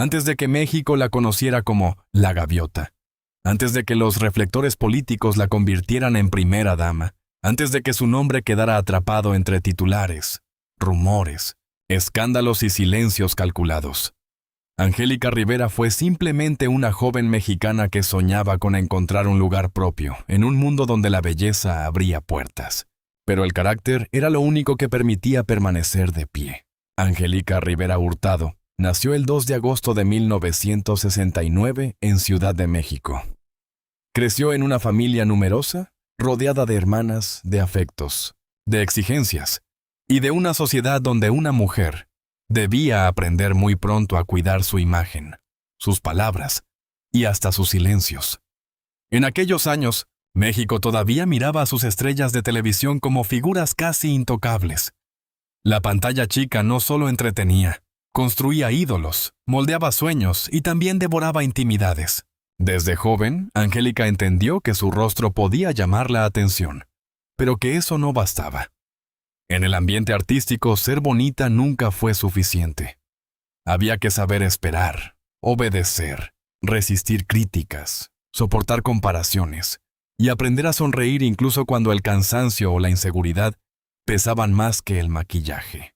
antes de que México la conociera como la Gaviota, antes de que los reflectores políticos la convirtieran en primera dama, antes de que su nombre quedara atrapado entre titulares, rumores, escándalos y silencios calculados. Angélica Rivera fue simplemente una joven mexicana que soñaba con encontrar un lugar propio en un mundo donde la belleza abría puertas. Pero el carácter era lo único que permitía permanecer de pie. Angélica Rivera Hurtado nació el 2 de agosto de 1969 en Ciudad de México. Creció en una familia numerosa, rodeada de hermanas, de afectos, de exigencias, y de una sociedad donde una mujer debía aprender muy pronto a cuidar su imagen, sus palabras y hasta sus silencios. En aquellos años, México todavía miraba a sus estrellas de televisión como figuras casi intocables. La pantalla chica no solo entretenía, construía ídolos, moldeaba sueños y también devoraba intimidades. Desde joven, Angélica entendió que su rostro podía llamar la atención, pero que eso no bastaba. En el ambiente artístico, ser bonita nunca fue suficiente. Había que saber esperar, obedecer, resistir críticas, soportar comparaciones y aprender a sonreír incluso cuando el cansancio o la inseguridad pesaban más que el maquillaje.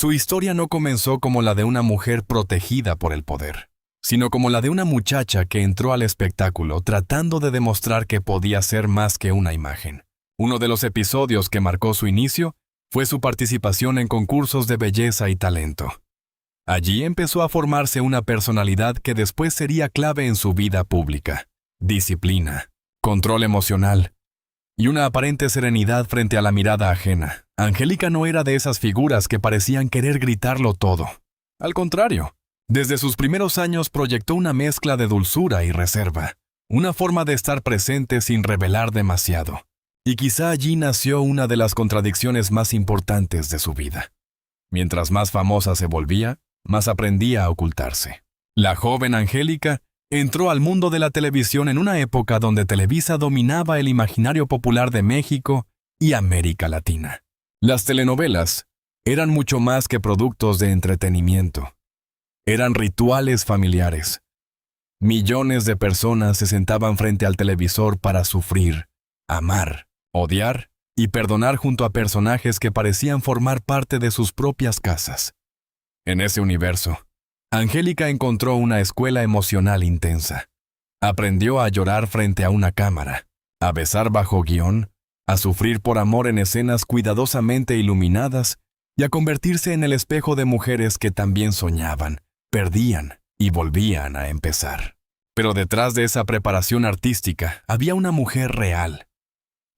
Su historia no comenzó como la de una mujer protegida por el poder, sino como la de una muchacha que entró al espectáculo tratando de demostrar que podía ser más que una imagen. Uno de los episodios que marcó su inicio fue su participación en concursos de belleza y talento. Allí empezó a formarse una personalidad que después sería clave en su vida pública: disciplina, control emocional y una aparente serenidad frente a la mirada ajena. Angélica no era de esas figuras que parecían querer gritarlo todo. Al contrario, desde sus primeros años proyectó una mezcla de dulzura y reserva, una forma de estar presente sin revelar demasiado. Y quizá allí nació una de las contradicciones más importantes de su vida. Mientras más famosa se volvía, más aprendía a ocultarse. La joven Angélica entró al mundo de la televisión en una época donde Televisa dominaba el imaginario popular de México y América Latina. Las telenovelas eran mucho más que productos de entretenimiento. Eran rituales familiares. Millones de personas se sentaban frente al televisor para sufrir, amar, odiar y perdonar junto a personajes que parecían formar parte de sus propias casas. En ese universo, Angélica encontró una escuela emocional intensa. Aprendió a llorar frente a una cámara, a besar bajo guión, a sufrir por amor en escenas cuidadosamente iluminadas y a convertirse en el espejo de mujeres que también soñaban, perdían y volvían a empezar. Pero detrás de esa preparación artística había una mujer real.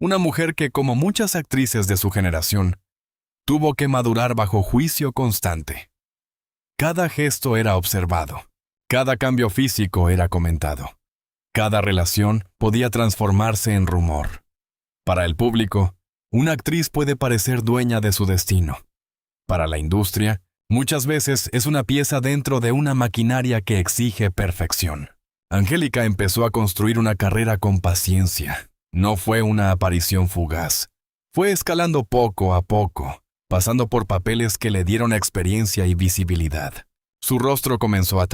Una mujer que, como muchas actrices de su generación, tuvo que madurar bajo juicio constante. Cada gesto era observado, cada cambio físico era comentado, cada relación podía transformarse en rumor. Para el público, una actriz puede parecer dueña de su destino. Para la industria, muchas veces es una pieza dentro de una maquinaria que exige perfección. Angélica empezó a construir una carrera con paciencia. No fue una aparición fugaz. Fue escalando poco a poco, pasando por papeles que le dieron experiencia y visibilidad. Su rostro comenzó a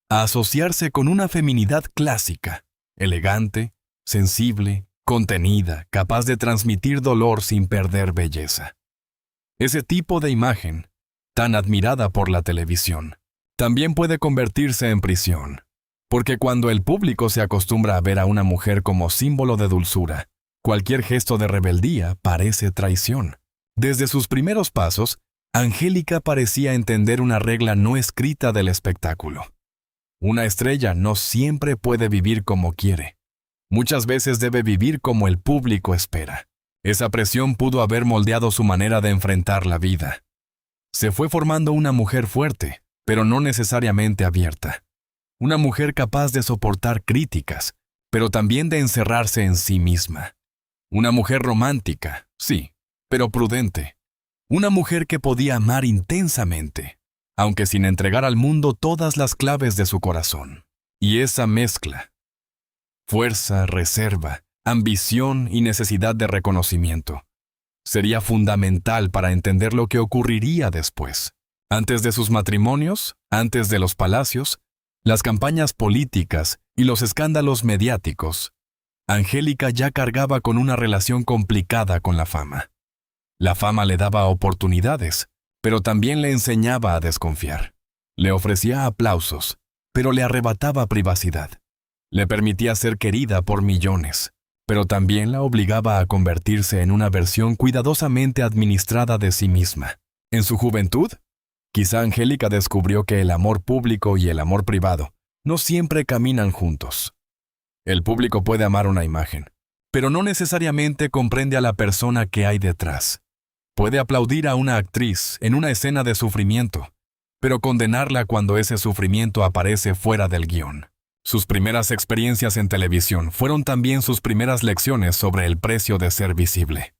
asociarse con una feminidad clásica, elegante, sensible, contenida, capaz de transmitir dolor sin perder belleza. Ese tipo de imagen, tan admirada por la televisión, también puede convertirse en prisión, porque cuando el público se acostumbra a ver a una mujer como símbolo de dulzura, cualquier gesto de rebeldía parece traición. Desde sus primeros pasos, Angélica parecía entender una regla no escrita del espectáculo. Una estrella no siempre puede vivir como quiere. Muchas veces debe vivir como el público espera. Esa presión pudo haber moldeado su manera de enfrentar la vida. Se fue formando una mujer fuerte, pero no necesariamente abierta. Una mujer capaz de soportar críticas, pero también de encerrarse en sí misma. Una mujer romántica, sí, pero prudente. Una mujer que podía amar intensamente, aunque sin entregar al mundo todas las claves de su corazón. Y esa mezcla, fuerza, reserva, ambición y necesidad de reconocimiento, sería fundamental para entender lo que ocurriría después. Antes de sus matrimonios, antes de los palacios, las campañas políticas y los escándalos mediáticos, Angélica ya cargaba con una relación complicada con la fama. La fama le daba oportunidades, pero también le enseñaba a desconfiar. Le ofrecía aplausos, pero le arrebataba privacidad. Le permitía ser querida por millones, pero también la obligaba a convertirse en una versión cuidadosamente administrada de sí misma. En su juventud, quizá Angélica descubrió que el amor público y el amor privado no siempre caminan juntos. El público puede amar una imagen, pero no necesariamente comprende a la persona que hay detrás. Puede aplaudir a una actriz en una escena de sufrimiento, pero condenarla cuando ese sufrimiento aparece fuera del guión. Sus primeras experiencias en televisión fueron también sus primeras lecciones sobre el precio de ser visible.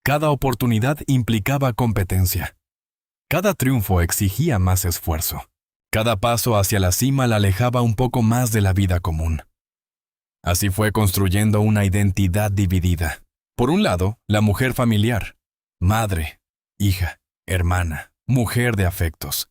Cada oportunidad implicaba competencia. Cada triunfo exigía más esfuerzo. Cada paso hacia la cima la alejaba un poco más de la vida común. Así fue construyendo una identidad dividida. Por un lado, la mujer familiar, madre, hija, hermana, mujer de afectos.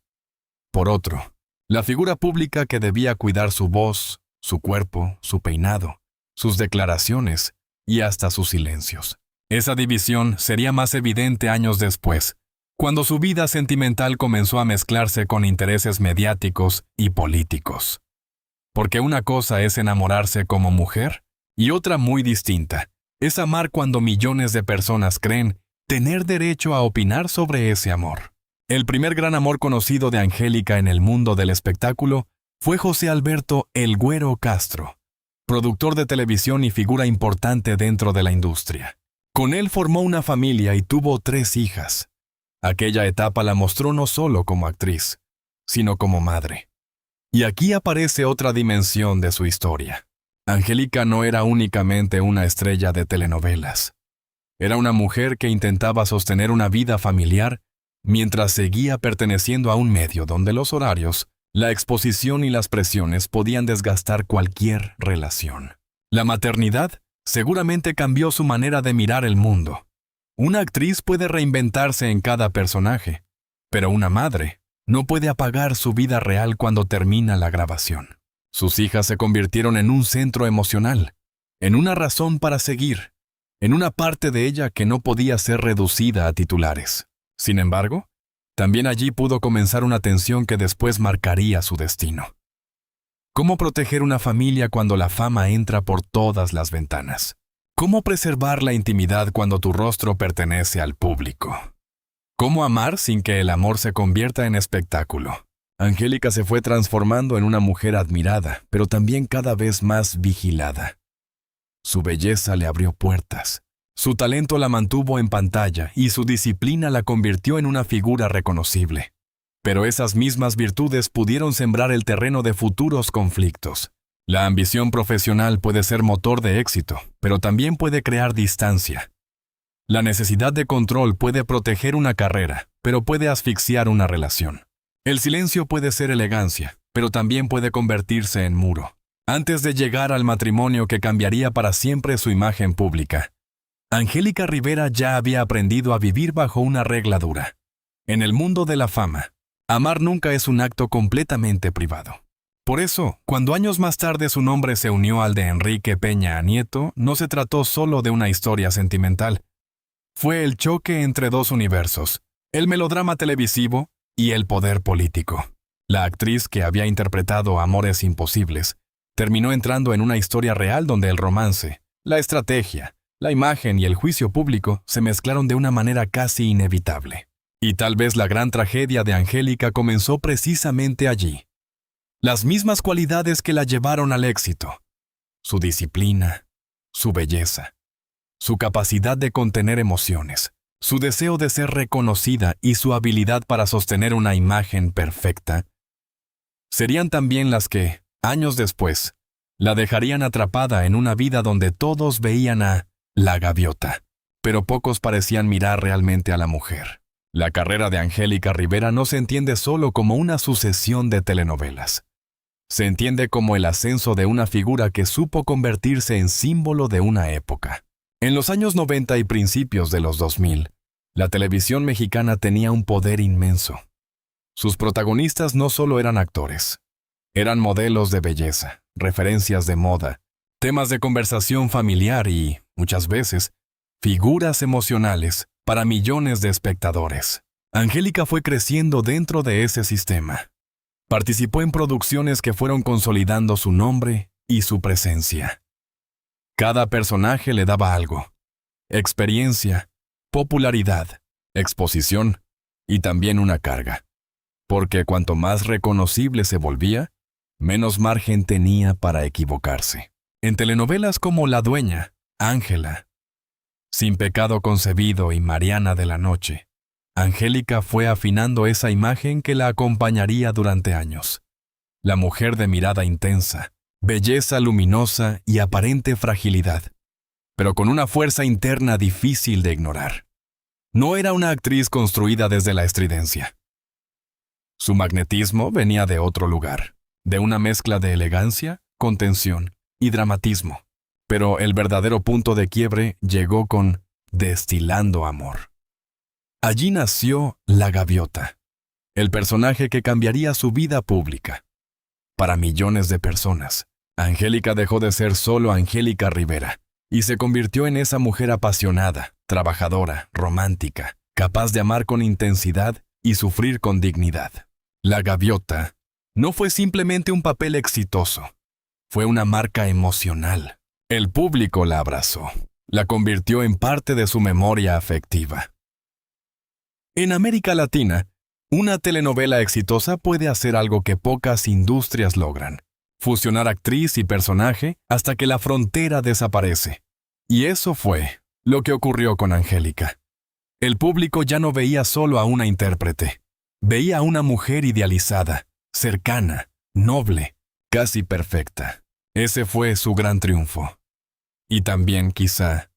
Por otro, la figura pública que debía cuidar su voz, su cuerpo, su peinado, sus declaraciones y hasta sus silencios. Esa división sería más evidente años después, cuando su vida sentimental comenzó a mezclarse con intereses mediáticos y políticos. Porque una cosa es enamorarse como mujer y otra muy distinta es amar cuando millones de personas creen tener derecho a opinar sobre ese amor. El primer gran amor conocido de Angélica en el mundo del espectáculo fue José Alberto "El Güero" Castro, productor de televisión y figura importante dentro de la industria. Con él formó una familia y tuvo 3 hijas. Aquella etapa la mostró no solo como actriz, sino como madre. Y aquí aparece otra dimensión de su historia. Angélica no era únicamente una estrella de telenovelas. Era una mujer que intentaba sostener una vida familiar mientras seguía perteneciendo a un medio donde los horarios, la exposición y las presiones podían desgastar cualquier relación. La maternidad seguramente cambió su manera de mirar el mundo. Una actriz puede reinventarse en cada personaje, pero una madre no puede apagar su vida real cuando termina la grabación. Sus hijas se convirtieron en un centro emocional, en una razón para seguir, en una parte de ella que no podía ser reducida a titulares. Sin embargo, también allí pudo comenzar una tensión que después marcaría su destino. ¿Cómo proteger una familia cuando la fama entra por todas las ventanas? ¿Cómo preservar la intimidad cuando tu rostro pertenece al público? ¿Cómo amar sin que el amor se convierta en espectáculo? Angélica se fue transformando en una mujer admirada, pero también cada vez más vigilada. Su belleza le abrió puertas. Su talento la mantuvo en pantalla y su disciplina la convirtió en una figura reconocible. Pero esas mismas virtudes pudieron sembrar el terreno de futuros conflictos. La ambición profesional puede ser motor de éxito, pero también puede crear distancia. La necesidad de control puede proteger una carrera, pero puede asfixiar una relación. El silencio puede ser elegancia, pero también puede convertirse en muro. Antes de llegar al matrimonio que cambiaría para siempre su imagen pública, Angélica Rivera ya había aprendido a vivir bajo una regla dura. En el mundo de la fama, amar nunca es un acto completamente privado. Por eso, cuando años más tarde su nombre se unió al de Enrique Peña Nieto, no se trató solo de una historia sentimental. Fue el choque entre 2 universos, el melodrama televisivo y el poder político. La actriz que había interpretado Amores Imposibles terminó entrando en una historia real donde el romance, la estrategia, la imagen y el juicio público se mezclaron de una manera casi inevitable. Y tal vez la gran tragedia de Angélica comenzó precisamente allí. Las mismas cualidades que la llevaron al éxito: su disciplina, su belleza, su capacidad de contener emociones, su deseo de ser reconocida y su habilidad para sostener una imagen perfecta, serían también las que, años después, la dejarían atrapada en una vida donde todos veían a la gaviota, pero pocos parecían mirar realmente a la mujer. La carrera de Angélica Rivera no se entiende solo como una sucesión de telenovelas. Se entiende como el ascenso de una figura que supo convertirse en símbolo de una época. En los años 90 y principios de los 2000, la televisión mexicana tenía un poder inmenso. Sus protagonistas no solo eran actores, eran modelos de belleza, referencias de moda, temas de conversación familiar y, muchas veces, figuras emocionales para millones de espectadores. Angélica fue creciendo dentro de ese sistema. Participó en producciones que fueron consolidando su nombre y su presencia. Cada personaje le daba algo: experiencia, popularidad, exposición y también una carga. Porque cuanto más reconocible se volvía, menos margen tenía para equivocarse. En telenovelas como La Dueña, Ángela, Sin Pecado Concebido y Mariana de la Noche, Angélica fue afinando esa imagen que la acompañaría durante años. La mujer de mirada intensa, belleza luminosa y aparente fragilidad, pero con una fuerza interna difícil de ignorar. No era una actriz construida desde la estridencia. Su magnetismo venía de otro lugar, de una mezcla de elegancia, contención y dramatismo. Pero el verdadero punto de quiebre llegó con Destilando Amor. Allí nació La Gaviota, el personaje que cambiaría su vida pública. Para millones de personas, Angélica dejó de ser solo Angélica Rivera y se convirtió en esa mujer apasionada, trabajadora, romántica, capaz de amar con intensidad y sufrir con dignidad. La Gaviota no fue simplemente un papel exitoso, fue una marca emocional. El público la abrazó, la convirtió en parte de su memoria afectiva. En América Latina, una telenovela exitosa puede hacer algo que pocas industrias logran: fusionar actriz y personaje hasta que la frontera desaparece. Y eso fue lo que ocurrió con Angélica. El público ya no veía solo a una intérprete, veía a una mujer idealizada, cercana, noble, casi perfecta. Ese fue su gran triunfo. Y también, quizá,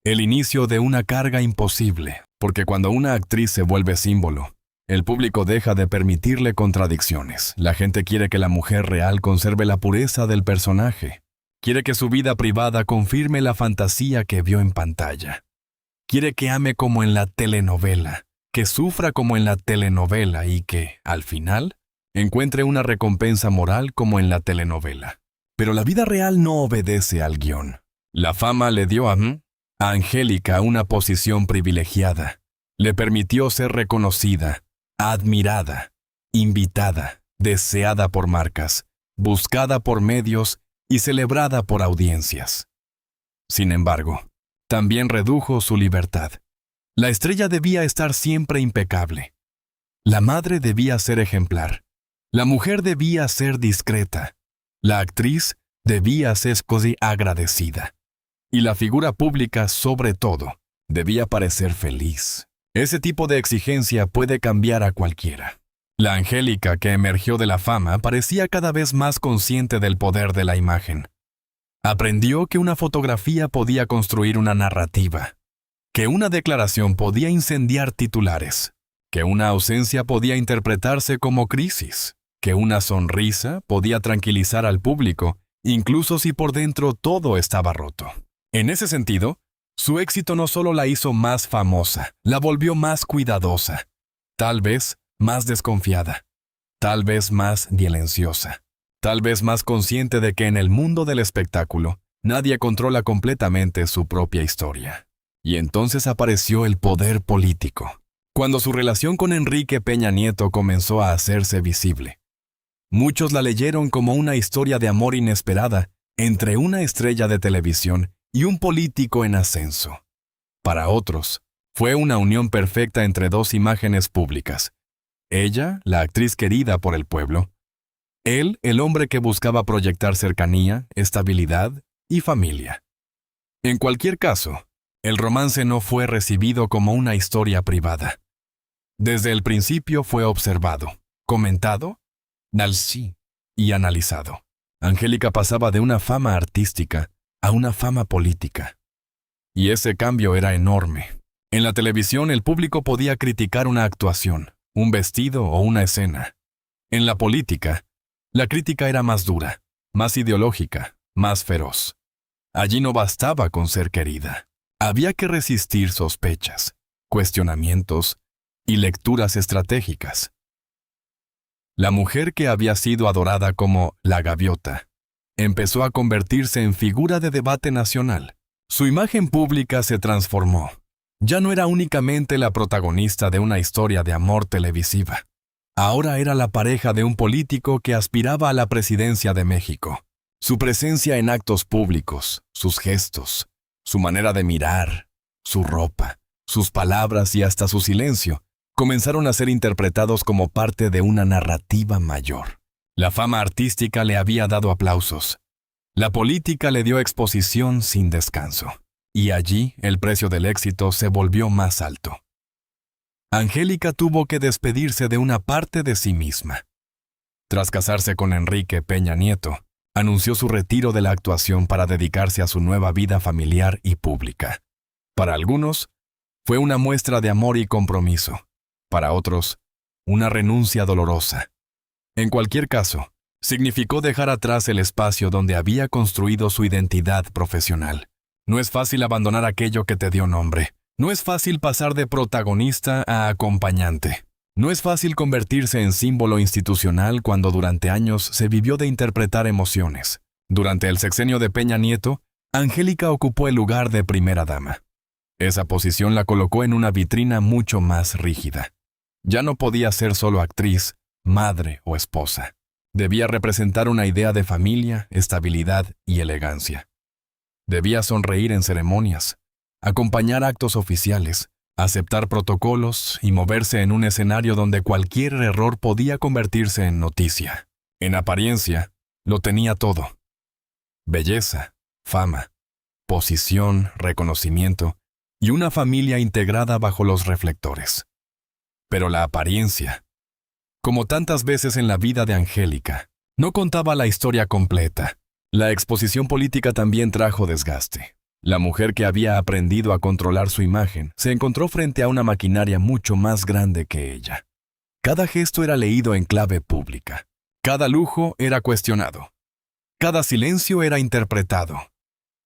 el inicio de una carga imposible, porque cuando una actriz se vuelve símbolo, el público deja de permitirle contradicciones. La gente quiere que la mujer real conserve la pureza del personaje. Quiere que su vida privada confirme la fantasía que vio en pantalla. Quiere que ame como en la telenovela, que sufra como en la telenovela y que, al final, encuentre una recompensa moral como en la telenovela. Pero la vida real no obedece al guión. La fama le dio a Angélica una posición privilegiada. Le permitió ser reconocida, admirada, invitada, deseada por marcas, buscada por medios y celebrada por audiencias. Sin embargo, también redujo su libertad. La estrella debía estar siempre impecable. La madre debía ser ejemplar. La mujer debía ser discreta. La actriz debía ser così agradecida. Y la figura pública, sobre todo, debía parecer feliz. Ese tipo de exigencia puede cambiar a cualquiera. La Angélica que emergió de la fama parecía cada vez más consciente del poder de la imagen. Aprendió que una fotografía podía construir una narrativa, que una declaración podía incendiar titulares, que una ausencia podía interpretarse como crisis, que una sonrisa podía tranquilizar al público, incluso si por dentro todo estaba roto. En ese sentido, su éxito no solo la hizo más famosa, la volvió más cuidadosa, tal vez más desconfiada, tal vez más silenciosa, tal vez más consciente de que en el mundo del espectáculo nadie controla completamente su propia historia. Y entonces apareció el poder político, cuando su relación con Enrique Peña Nieto comenzó a hacerse visible. Muchos la leyeron como una historia de amor inesperada entre una estrella de televisión y un político en ascenso. Para otros, fue una unión perfecta entre dos imágenes públicas. Ella, la actriz querida por el pueblo. Él, el hombre que buscaba proyectar cercanía, estabilidad y familia. En cualquier caso, el romance no fue recibido como una historia privada. Desde el principio fue observado, comentado, y analizado. Angélica pasaba de una fama artística a una fama política. Y ese cambio era enorme. En la televisión el público podía criticar una actuación, un vestido o una escena. En la política, la crítica era más dura, más ideológica, más feroz. Allí no bastaba con ser querida. Había que resistir sospechas, cuestionamientos y lecturas estratégicas. La mujer que había sido adorada como la gaviota empezó a convertirse en figura de debate nacional. Su imagen pública se transformó. Ya no era únicamente la protagonista de una historia de amor televisiva. Ahora era la pareja de un político que aspiraba a la presidencia de México. Su presencia en actos públicos, sus gestos, su manera de mirar, su ropa, sus palabras y hasta su silencio comenzaron a ser interpretados como parte de una narrativa mayor. La fama artística le había dado aplausos. La política le dio exposición sin descanso. Y allí el precio del éxito se volvió más alto. Angélica tuvo que despedirse de una parte de sí misma. Tras casarse con Enrique Peña Nieto, anunció su retiro de la actuación para dedicarse a su nueva vida familiar y pública. Para algunos, fue una muestra de amor y compromiso. Para otros, una renuncia dolorosa. En cualquier caso, significó dejar atrás el espacio donde había construido su identidad profesional. No es fácil abandonar aquello que te dio nombre. No es fácil pasar de protagonista a acompañante. No es fácil convertirse en símbolo institucional cuando durante años se vivió de interpretar emociones. Durante el sexenio de Peña Nieto, Angélica ocupó el lugar de primera dama. Esa posición la colocó en una vitrina mucho más rígida. Ya no podía ser solo actriz, madre o esposa. Debía representar una idea de familia, estabilidad y elegancia. Debía sonreír en ceremonias, acompañar actos oficiales, aceptar protocolos y moverse en un escenario donde cualquier error podía convertirse en noticia. En apariencia, lo tenía todo. Belleza, fama, posición, reconocimiento y una familia integrada bajo los reflectores. Pero la apariencia, como tantas veces en la vida de Angélica, no contaba la historia completa. La exposición política también trajo desgaste. La mujer que había aprendido a controlar su imagen se encontró frente a una maquinaria mucho más grande que ella. Cada gesto era leído en clave pública. Cada lujo era cuestionado. Cada silencio era interpretado.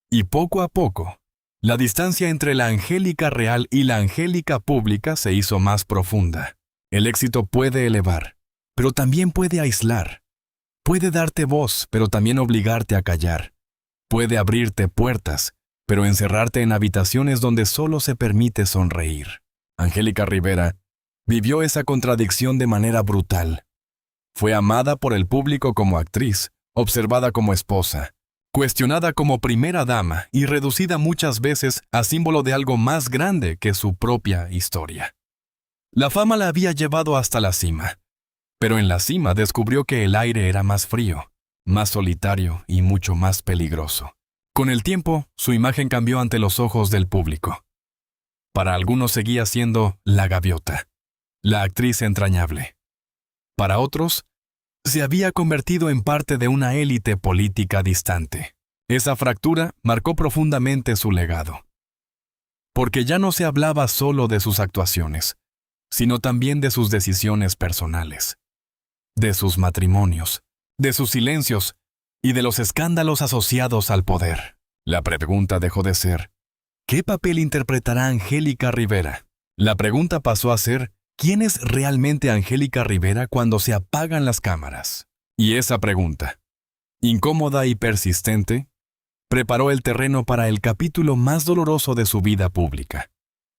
Y poco a poco, la distancia entre la Angélica real y la Angélica pública se hizo más profunda. El éxito puede elevar, pero también puede aislar. Puede darte voz, pero también obligarte a callar. Puede abrirte puertas, pero encerrarte en habitaciones donde solo se permite sonreír. Angélica Rivera vivió esa contradicción de manera brutal. Fue amada por el público como actriz, observada como esposa, cuestionada como primera dama y reducida muchas veces a símbolo de algo más grande que su propia historia. La fama la había llevado hasta la cima, pero en la cima descubrió que el aire era más frío, más solitario y mucho más peligroso. Con el tiempo, su imagen cambió ante los ojos del público. Para algunos seguía siendo la gaviota, la actriz entrañable. Para otros, se había convertido en parte de una élite política distante. Esa fractura marcó profundamente su legado. Porque ya no se hablaba solo de sus actuaciones, sino también de sus decisiones personales, de sus matrimonios, de sus silencios y de los escándalos asociados al poder. La pregunta dejó de ser, ¿qué papel interpretará Angélica Rivera? La pregunta pasó a ser, ¿quién es realmente Angélica Rivera cuando se apagan las cámaras? Y esa pregunta, incómoda y persistente, preparó el terreno para el capítulo más doloroso de su vida pública.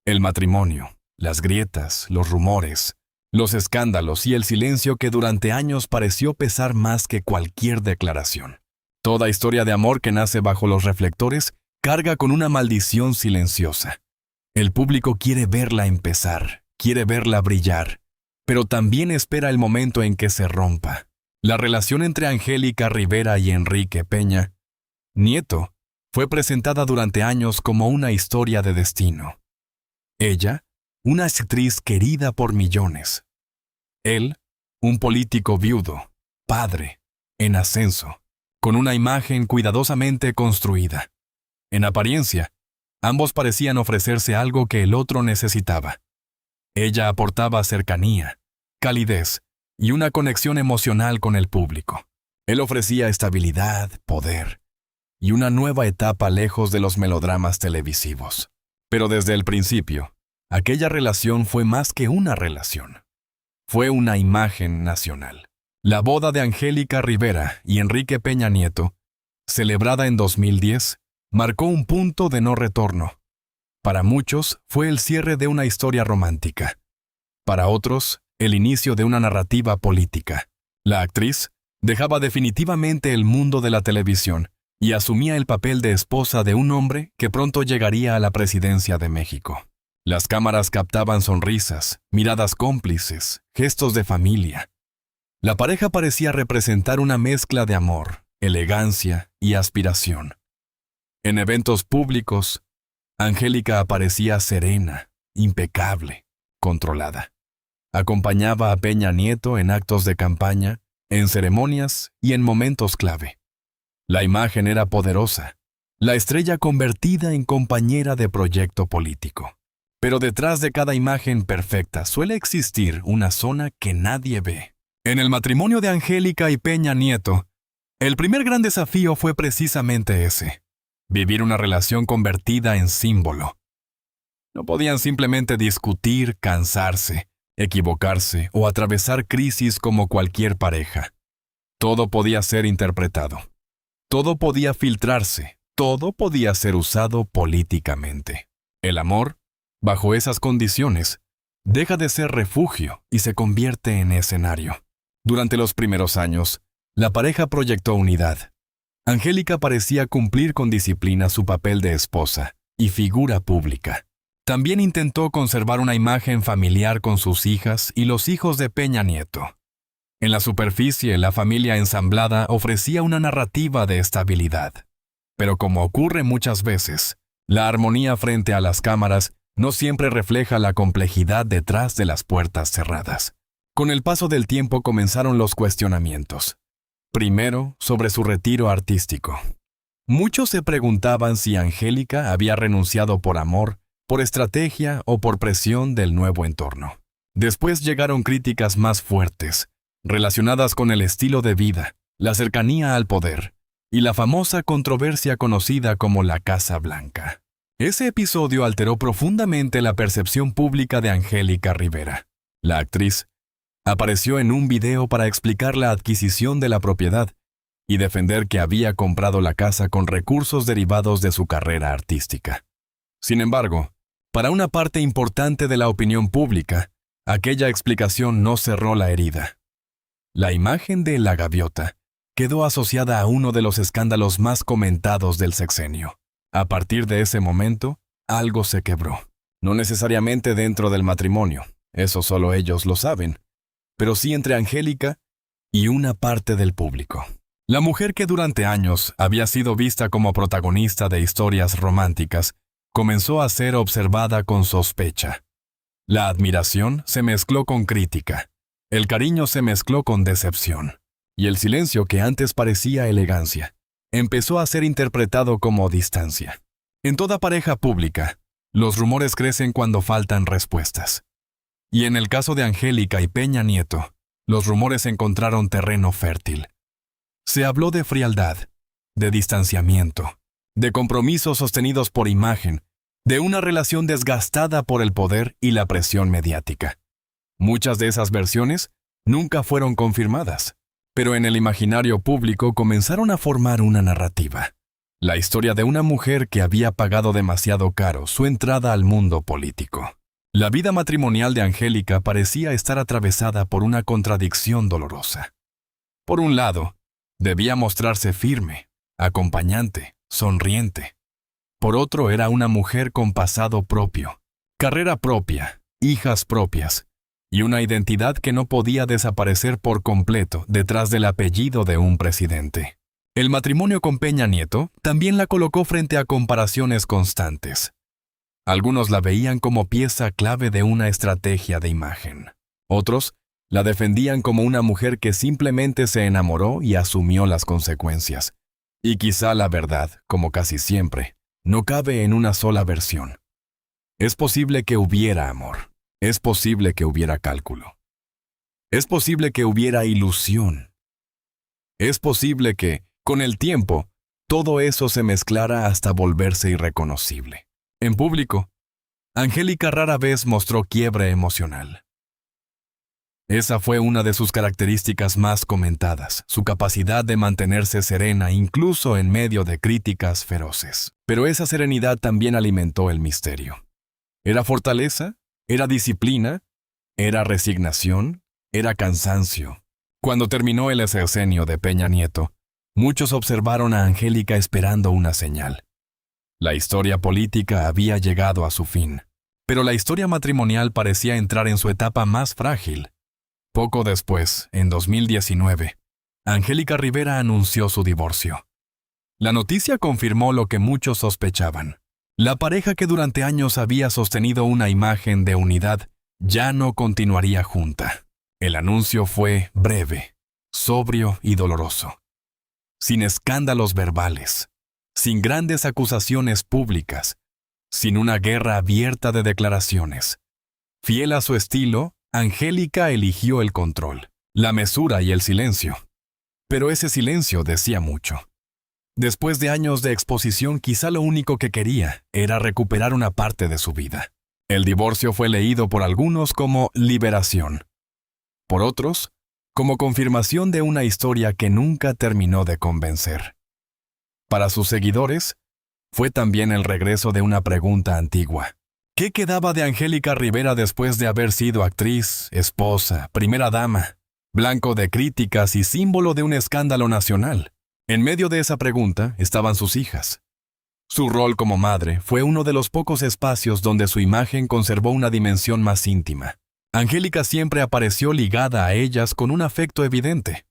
El matrimonio, las grietas, los rumores, los escándalos y el silencio que durante años pareció pesar más que cualquier declaración. Toda historia de amor que nace bajo los reflectores carga con una maldición silenciosa. El público quiere verla empezar, quiere verla brillar, pero también espera el momento en que se rompa. La relación entre Angélica Rivera y Enrique Peña Nieto fue presentada durante años como una historia de destino. Ella, una actriz querida por millones. Él, un político viudo, padre, en ascenso, con una imagen cuidadosamente construida. En apariencia, ambos parecían ofrecerse algo que el otro necesitaba. Ella aportaba cercanía, calidez y una conexión emocional con el público. Él ofrecía estabilidad, poder y una nueva etapa lejos de los melodramas televisivos. Pero desde el principio, aquella relación fue más que una relación. Fue una imagen nacional. La boda de Angélica Rivera y Enrique Peña Nieto, celebrada en 2010, marcó un punto de no retorno. Para muchos fue el cierre de una historia romántica. Para otros, el inicio de una narrativa política. La actriz dejaba definitivamente el mundo de la televisión y asumía el papel de esposa de un hombre que pronto llegaría a la presidencia de México. Las cámaras captaban sonrisas, miradas cómplices, gestos de familia. La pareja parecía representar una mezcla de amor, elegancia y aspiración. En eventos públicos, Angélica aparecía serena, impecable, controlada. Acompañaba a Peña Nieto en actos de campaña, en ceremonias y en momentos clave. La imagen era poderosa, la estrella convertida en compañera de proyecto político. Pero detrás de cada imagen perfecta suele existir una zona que nadie ve. En el matrimonio de Angélica y Peña Nieto, el primer gran desafío fue precisamente ese: vivir una relación convertida en símbolo. No podían simplemente discutir, cansarse, equivocarse o atravesar crisis como cualquier pareja. Todo podía ser interpretado. Todo podía filtrarse. Todo podía ser usado políticamente. El amor, bajo esas condiciones, deja de ser refugio y se convierte en escenario. Durante los primeros años, la pareja proyectó unidad. Angélica parecía cumplir con disciplina su papel de esposa y figura pública. También intentó conservar una imagen familiar con sus hijas y los hijos de Peña Nieto. En la superficie, la familia ensamblada ofrecía una narrativa de estabilidad. Pero como ocurre muchas veces, la armonía frente a las cámaras no siempre refleja la complejidad detrás de las puertas cerradas. Con el paso del tiempo comenzaron los cuestionamientos. Primero, sobre su retiro artístico. Muchos se preguntaban si Angélica había renunciado por amor, por estrategia o por presión del nuevo entorno. Después llegaron críticas más fuertes, relacionadas con el estilo de vida, la cercanía al poder y la famosa controversia conocida como la Casa Blanca. Ese episodio alteró profundamente la percepción pública de Angélica Rivera. La actriz apareció en un video para explicar la adquisición de la propiedad y defender que había comprado la casa con recursos derivados de su carrera artística. Sin embargo, para una parte importante de la opinión pública, aquella explicación no cerró la herida. La imagen de la gaviota quedó asociada a uno de los escándalos más comentados del sexenio. A partir de ese momento, algo se quebró. No necesariamente dentro del matrimonio, eso solo ellos lo saben, pero sí entre Angélica y una parte del público. La mujer que durante años había sido vista como protagonista de historias románticas, comenzó a ser observada con sospecha. La admiración se mezcló con crítica, el cariño se mezcló con decepción, y el silencio que antes parecía elegancia, empezó a ser interpretado como distancia. En toda pareja pública, los rumores crecen cuando faltan respuestas. Y en el caso de Angélica y Peña Nieto, los rumores encontraron terreno fértil. Se habló de frialdad, de distanciamiento, de compromisos sostenidos por imagen, de una relación desgastada por el poder y la presión mediática. Muchas de esas versiones nunca fueron confirmadas, pero en el imaginario público comenzaron a formar una narrativa. La historia de una mujer que había pagado demasiado caro su entrada al mundo político. La vida matrimonial de Angélica parecía estar atravesada por una contradicción dolorosa. Por un lado, debía mostrarse firme, acompañante, sonriente. Por otro, era una mujer con pasado propio, carrera propia, hijas propias, y una identidad que no podía desaparecer por completo detrás del apellido de un presidente. El matrimonio con Peña Nieto también la colocó frente a comparaciones constantes. Algunos la veían como pieza clave de una estrategia de imagen. Otros la defendían como una mujer que simplemente se enamoró y asumió las consecuencias. Y quizá la verdad, como casi siempre, no cabe en una sola versión. Es posible que hubiera amor. Es posible que hubiera cálculo. Es posible que hubiera ilusión. Es posible que, con el tiempo, todo eso se mezclara hasta volverse irreconocible. En público, Angélica rara vez mostró quiebre emocional. Esa fue una de sus características más comentadas, su capacidad de mantenerse serena incluso en medio de críticas feroces. Pero esa serenidad también alimentó el misterio. ¿Era fortaleza? ¿Era disciplina? ¿Era resignación? ¿Era cansancio? Cuando terminó el sexenio de Peña Nieto, muchos observaron a Angélica esperando una señal. La historia política había llegado a su fin, pero la historia matrimonial parecía entrar en su etapa más frágil. Poco después, en 2019, Angélica Rivera anunció su divorcio. La noticia confirmó lo que muchos sospechaban. La pareja que durante años había sostenido una imagen de unidad ya no continuaría junta. El anuncio fue breve, sobrio y doloroso. Sin escándalos verbales, sin grandes acusaciones públicas, sin una guerra abierta de declaraciones. Fiel a su estilo, Angélica eligió el control, la mesura y el silencio. Pero ese silencio decía mucho. Después de años de exposición, quizá lo único que quería era recuperar una parte de su vida. El divorcio fue leído por algunos como liberación. Por otros, como confirmación de una historia que nunca terminó de convencer. Para sus seguidores, fue también el regreso de una pregunta antigua. ¿Qué quedaba de Angélica Rivera después de haber sido actriz, esposa, primera dama, blanco de críticas y símbolo de un escándalo nacional? En medio de esa pregunta estaban sus hijas. Su rol como madre fue uno de los pocos espacios donde su imagen conservó una dimensión más íntima. Angélica siempre apareció ligada a ellas con un afecto evidente.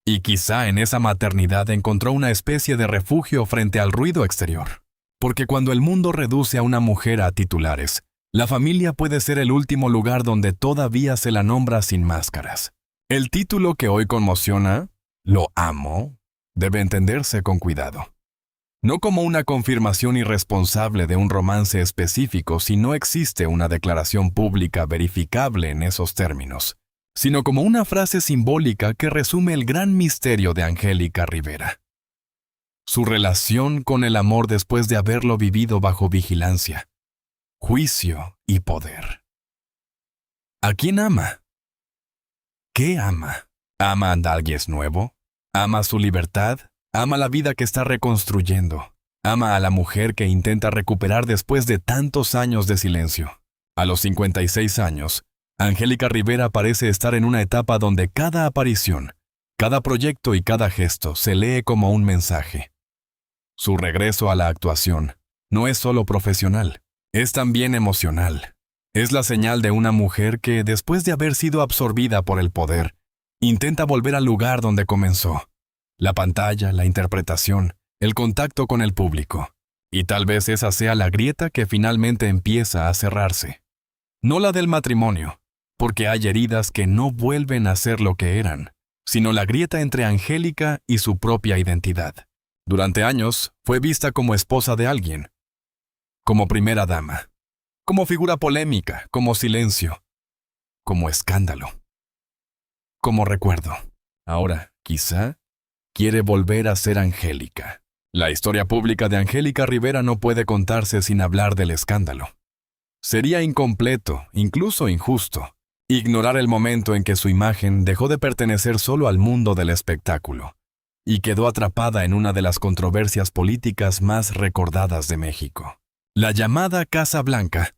Y quizá en esa maternidad encontró una especie de refugio frente al ruido exterior. Porque cuando el mundo reduce a una mujer a titulares, la familia puede ser el último lugar donde todavía se la nombra sin máscaras. El título que hoy conmociona, Lo amo, debe entenderse con cuidado. No como una confirmación irresponsable de un romance específico si no existe una declaración pública verificable en esos términos, sino como una frase simbólica que resume el gran misterio de Angélica Rivera. Su relación con el amor después de haberlo vivido bajo vigilancia, juicio y poder. ¿A quién ama? ¿Qué ama? ¿Ama a alguien nuevo? ¿Ama su libertad? ¿Ama la vida que está reconstruyendo? ¿Ama a la mujer que intenta recuperar después de tantos años de silencio? A los 56 años, Angélica Rivera parece estar en una etapa donde cada aparición, cada proyecto y cada gesto se lee como un mensaje. Su regreso a la actuación no es solo profesional, es también emocional. Es la señal de una mujer que, después de haber sido absorbida por el poder, intenta volver al lugar donde comenzó. La pantalla, la interpretación, el contacto con el público. Y tal vez esa sea la grieta que finalmente empieza a cerrarse. No la del matrimonio, porque hay heridas que no vuelven a ser lo que eran, sino la grieta entre Angélica y su propia identidad. Durante años, fue vista como esposa de alguien, como primera dama, como figura polémica, como silencio, como escándalo, como recuerdo. Ahora, quizá, quiere volver a ser Angélica. La historia pública de Angélica Rivera no puede contarse sin hablar del escándalo. Sería incompleto, incluso injusto, ignorar el momento en que su imagen dejó de pertenecer solo al mundo del espectáculo y quedó atrapada en una de las controversias políticas más recordadas de México. La llamada Casa Blanca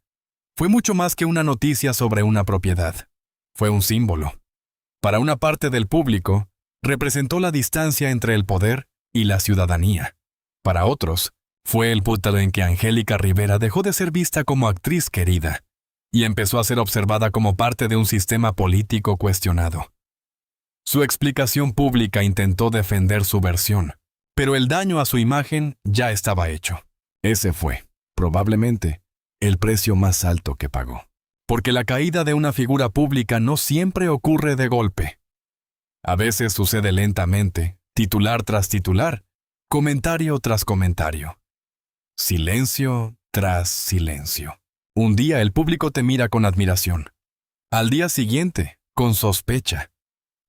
fue mucho más que una noticia sobre una propiedad. Fue un símbolo. Para una parte del público, representó la distancia entre el poder y la ciudadanía. Para otros, fue el punto en que Angélica Rivera dejó de ser vista como actriz querida y empezó a ser observada como parte de un sistema político cuestionado. Su explicación pública intentó defender su versión, pero el daño a su imagen ya estaba hecho. Ese fue, probablemente, el precio más alto que pagó. Porque la caída de una figura pública no siempre ocurre de golpe. A veces sucede lentamente, titular tras titular, comentario tras comentario. Silencio tras silencio. Un día el público te mira con admiración. Al día siguiente, con sospecha.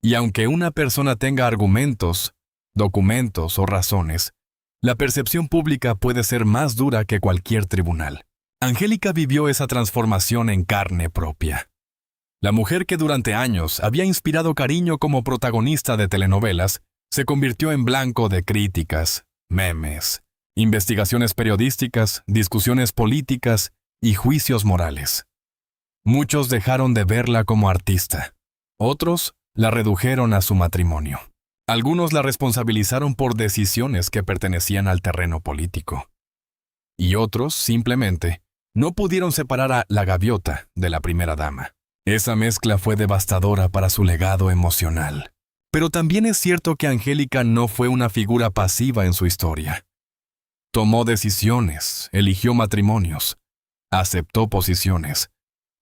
Y aunque una persona tenga argumentos, documentos o razones, la percepción pública puede ser más dura que cualquier tribunal. Angélica vivió esa transformación en carne propia. La mujer que durante años había inspirado cariño como protagonista de telenovelas, se convirtió en blanco de críticas, memes, investigaciones periodísticas, discusiones políticas y juicios morales. Muchos dejaron de verla como artista. Otros la redujeron a su matrimonio. Algunos la responsabilizaron por decisiones que pertenecían al terreno político. Y otros, simplemente, no pudieron separar a la gaviota de la primera dama. Esa mezcla fue devastadora para su legado emocional. Pero también es cierto que Angélica no fue una figura pasiva en su historia. Tomó decisiones, eligió matrimonios, aceptó posiciones,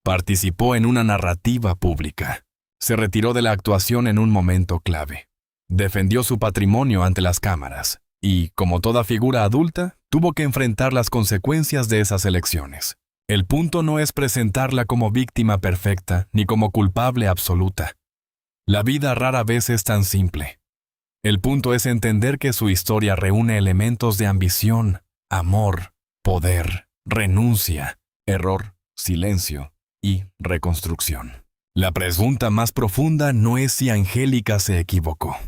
participó en una narrativa pública, se retiró de la actuación en un momento clave, defendió su patrimonio ante las cámaras y, como toda figura adulta, tuvo que enfrentar las consecuencias de esas elecciones. El punto no es presentarla como víctima perfecta ni como culpable absoluta. La vida rara vez es tan simple. El punto es entender que su historia reúne elementos de ambición, amor, poder, renuncia, error, silencio y reconstrucción. La pregunta más profunda no es si Angélica se equivocó.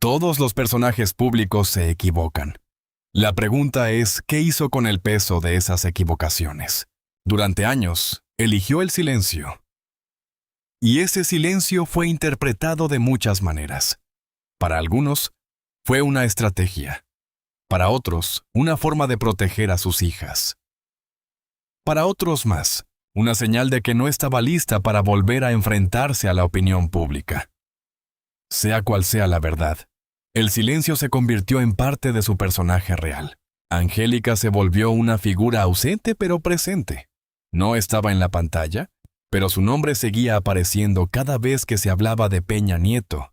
Todos los personajes públicos se equivocan. La pregunta es, ¿qué hizo con el peso de esas equivocaciones? Durante años, eligió el silencio. Y ese silencio fue interpretado de muchas maneras. Para algunos, fue una estrategia. Para otros, una forma de proteger a sus hijas. Para otros más, una señal de que no estaba lista para volver a enfrentarse a la opinión pública. Sea cual sea la verdad, el silencio se convirtió en parte de su personaje real. Angélica se volvió una figura ausente pero presente. No estaba en la pantalla, pero su nombre seguía apareciendo cada vez que se hablaba de Peña Nieto,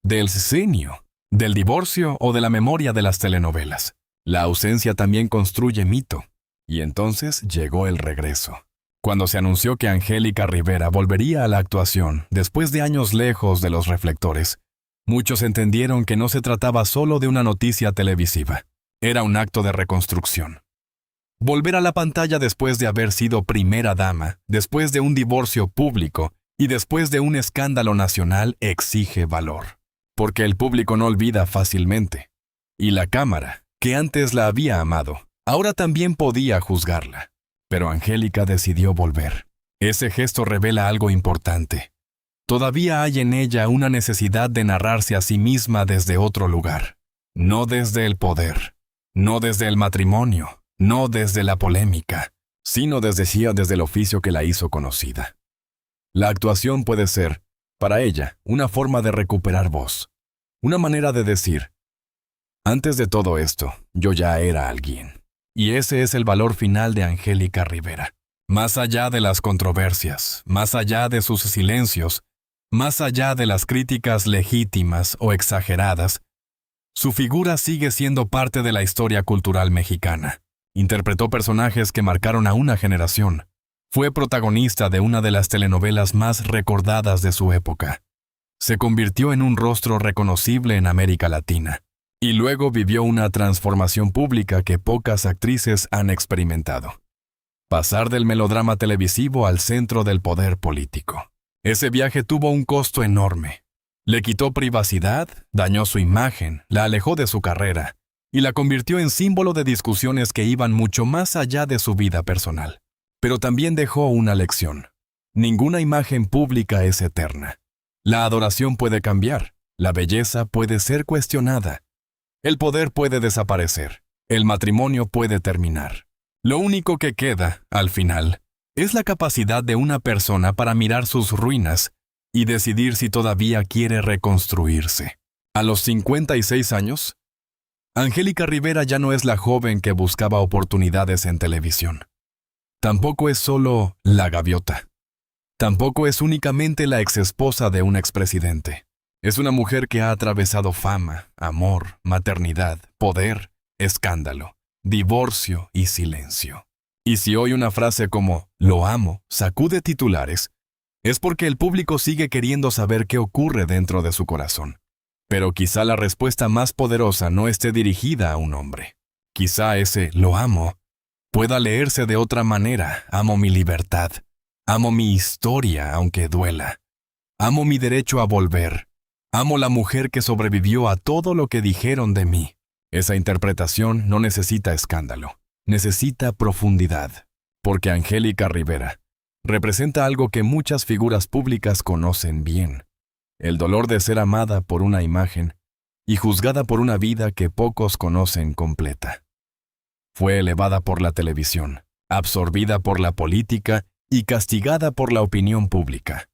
del sexenio, del divorcio o de la memoria de las telenovelas. La ausencia también construye mito. Y entonces llegó el regreso. Cuando se anunció que Angélica Rivera volvería a la actuación después de años lejos de los reflectores, muchos entendieron que no se trataba solo de una noticia televisiva. Era un acto de reconstrucción. Volver a la pantalla después de haber sido primera dama, después de un divorcio público y después de un escándalo nacional exige valor. Porque el público no olvida fácilmente. Y la cámara, que antes la había amado, ahora también podía juzgarla. Pero Angélica decidió volver. Ese gesto revela algo importante. Todavía hay en ella una necesidad de narrarse a sí misma desde otro lugar. No desde el poder, no desde el matrimonio, no desde la polémica, sino desde el oficio que la hizo conocida. La actuación puede ser, para ella, una forma de recuperar voz. Una manera de decir, antes de todo esto, yo ya era alguien. Y ese es el valor final de Angélica Rivera. Más allá de las controversias, más allá de sus silencios, más allá de las críticas legítimas o exageradas, su figura sigue siendo parte de la historia cultural mexicana. Interpretó personajes que marcaron a una generación. Fue protagonista de una de las telenovelas más recordadas de su época. Se convirtió en un rostro reconocible en América Latina. Y luego vivió una transformación pública que pocas actrices han experimentado. Pasar del melodrama televisivo al centro del poder político. Ese viaje tuvo un costo enorme. Le quitó privacidad, dañó su imagen, la alejó de su carrera y la convirtió en símbolo de discusiones que iban mucho más allá de su vida personal. Pero también dejó una lección. Ninguna imagen pública es eterna. La adoración puede cambiar, la belleza puede ser cuestionada. El poder puede desaparecer, el matrimonio puede terminar. Lo único que queda, al final, es la capacidad de una persona para mirar sus ruinas y decidir si todavía quiere reconstruirse. A los 56 años, Angélica Rivera ya no es la joven que buscaba oportunidades en televisión. Tampoco es solo la gaviota. Tampoco es únicamente la exesposa de un expresidente. Es una mujer que ha atravesado fama, amor, maternidad, poder, escándalo, divorcio y silencio. Y si hoy una frase como «lo amo» sacude titulares, es porque el público sigue queriendo saber qué ocurre dentro de su corazón. Pero quizá la respuesta más poderosa no esté dirigida a un hombre. Quizá ese «lo amo» pueda leerse de otra manera. Amo mi libertad, Amo mi historia, aunque duela. Amo mi derecho a volver. Amo la mujer que sobrevivió a todo lo que dijeron de mí. Esa interpretación no necesita escándalo, necesita profundidad, porque Angélica Rivera representa algo que muchas figuras públicas conocen bien: el dolor de ser amada por una imagen y juzgada por una vida que pocos conocen completa. Fue elevada por la televisión, absorbida por la política y castigada por la opinión pública.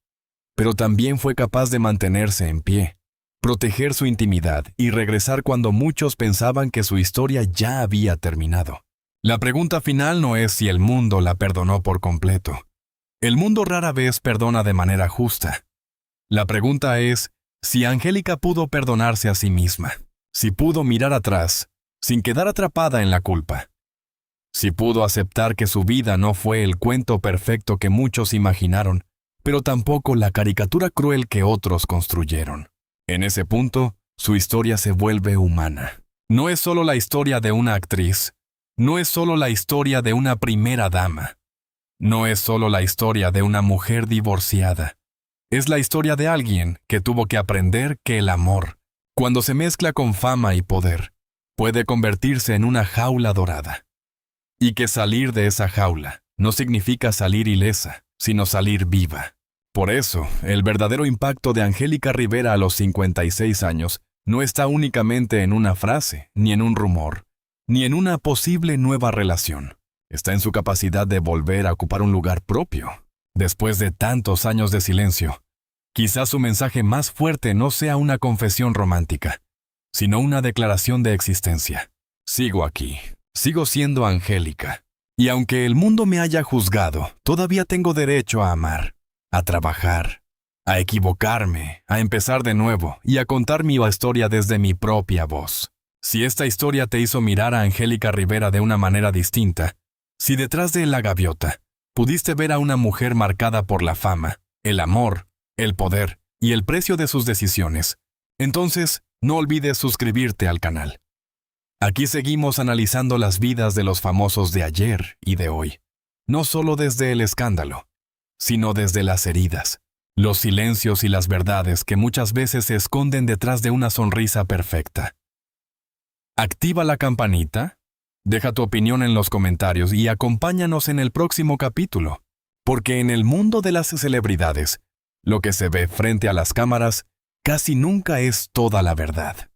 Pero también fue capaz de mantenerse en pie, proteger su intimidad y regresar cuando muchos pensaban que su historia ya había terminado. La pregunta final no es si el mundo la perdonó por completo. El mundo rara vez perdona de manera justa. La pregunta es si Angélica pudo perdonarse a sí misma, si pudo mirar atrás, sin quedar atrapada en la culpa, si pudo aceptar que su vida no fue el cuento perfecto que muchos imaginaron, pero tampoco la caricatura cruel que otros construyeron. En ese punto, su historia se vuelve humana. No es solo la historia de una actriz, no es solo la historia de una primera dama, no es solo la historia de una mujer divorciada. Es la historia de alguien que tuvo que aprender que el amor, cuando se mezcla con fama y poder, puede convertirse en una jaula dorada. Y que salir de esa jaula no significa salir ilesa, sino salir viva. Por eso, el verdadero impacto de Angélica Rivera a los 56 años no está únicamente en una frase, ni en un rumor, ni en una posible nueva relación. Está en su capacidad de volver a ocupar un lugar propio. Después de tantos años de silencio, quizás su mensaje más fuerte no sea una confesión romántica, sino una declaración de existencia. Sigo aquí, sigo siendo Angélica, y aunque el mundo me haya juzgado, todavía tengo derecho a amar, a trabajar, a equivocarme, a empezar de nuevo y a contar mi historia desde mi propia voz. Si esta historia te hizo mirar a Angélica Rivera de una manera distinta, si detrás de La Gaviota pudiste ver a una mujer marcada por la fama, el amor, el poder y el precio de sus decisiones, entonces no olvides suscribirte al canal. Aquí seguimos analizando las vidas de los famosos de ayer y de hoy, no solo desde el escándalo, sino desde las heridas, los silencios y las verdades que muchas veces se esconden detrás de una sonrisa perfecta. Activa la campanita, deja tu opinión en los comentarios y acompáñanos en el próximo capítulo, porque en el mundo de las celebridades, lo que se ve frente a las cámaras casi nunca es toda la verdad.